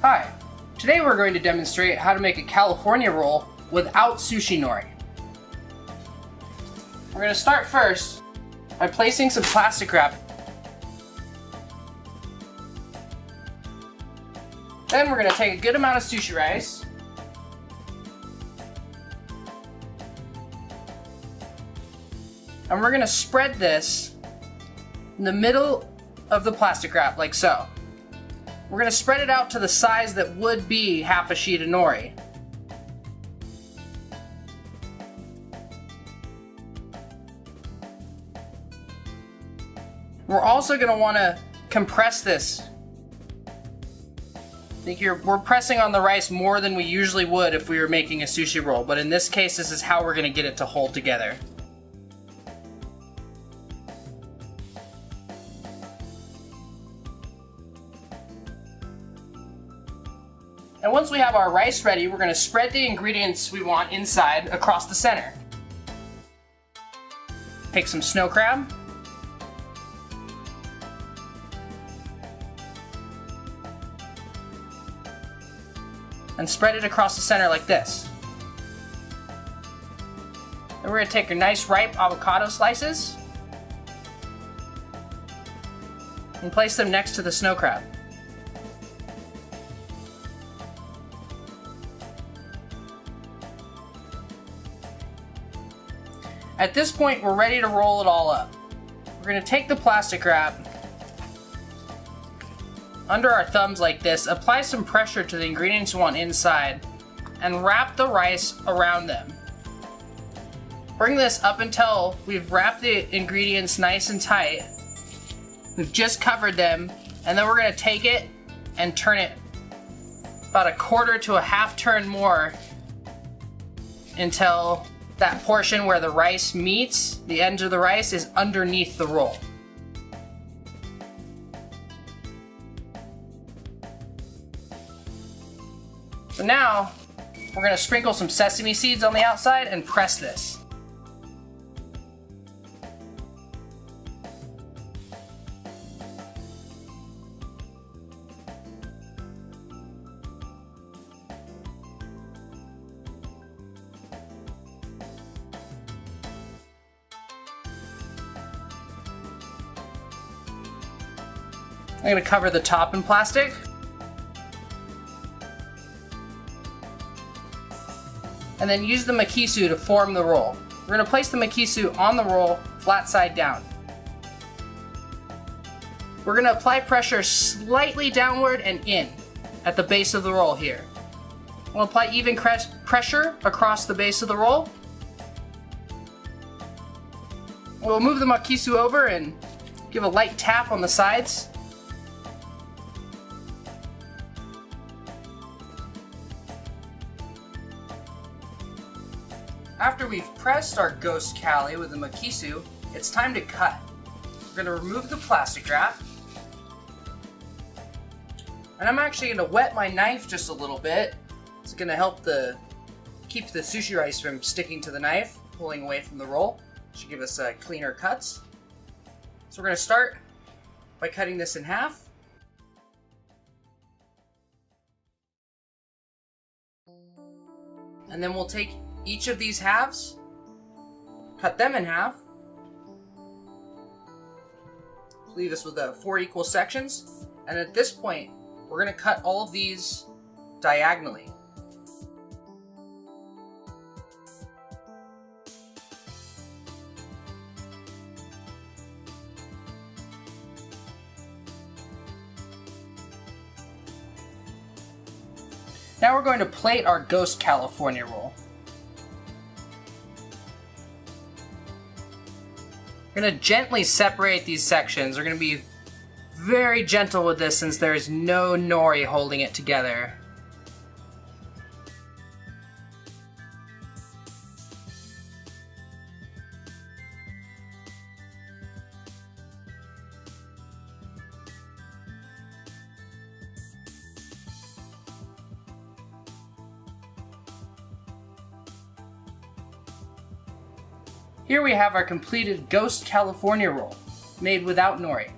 Hi, today we're going to demonstrate how to make a California roll without sushi nori. We're going to start first by placing some plastic wrap. Then we're going to take a good amount of sushi rice. And we're going to spread this in the middle of the plastic wrap like so. We're going to spread it out to the size that would be half a sheet of nori. We're also going to want to compress this. We're pressing on the rice more than we usually would if we were making a sushi roll, but in this case, this is how we're going to get it to hold together. And once we have our rice ready, we're going to spread the ingredients we want inside across the center. Take some snow crab. And spread it across the center like this. Then we're going to take your nice ripe avocado slices and place them next to the snow crab. At this point, we're ready to roll it all up. We're going to take the plastic wrap under our thumbs like this, apply some pressure to the ingredients you want inside, and wrap the rice around them. Bring this up until we've wrapped the ingredients nice and tight. We've just covered them, and then we're going to take it and turn it about a quarter to a half turn more until that portion where the rice meets, the edge of the rice, is underneath the roll. So now, we're going to sprinkle some sesame seeds on the outside and press this. I'm going to cover the top in plastic. And then use the makisu to form the roll. We're going to place the makisu on the roll, flat side down. We're going to apply pressure slightly downward and in at the base of the roll here. We'll apply even pressure across the base of the roll. We'll move the makisu over and give a light tap on the sides. After we've pressed our ghost cali with the makisu, it's time to cut. We're going to remove the plastic wrap. And I'm actually going to wet my knife just a little bit. It's going to help keep the sushi rice from sticking to the knife, pulling away from the roll. Should give us cleaner cuts. So we're going to start by cutting this in half. And then we'll take each of these halves, cut them in half, leave us with 4 equal sections, and at this point, we're going to cut all of these diagonally. Now we're going to plate our Ghost California roll. We're going to gently separate these sections. We're going to be very gentle with this since there is no nori holding it together. Here we have our completed Ghost California roll, made without nori.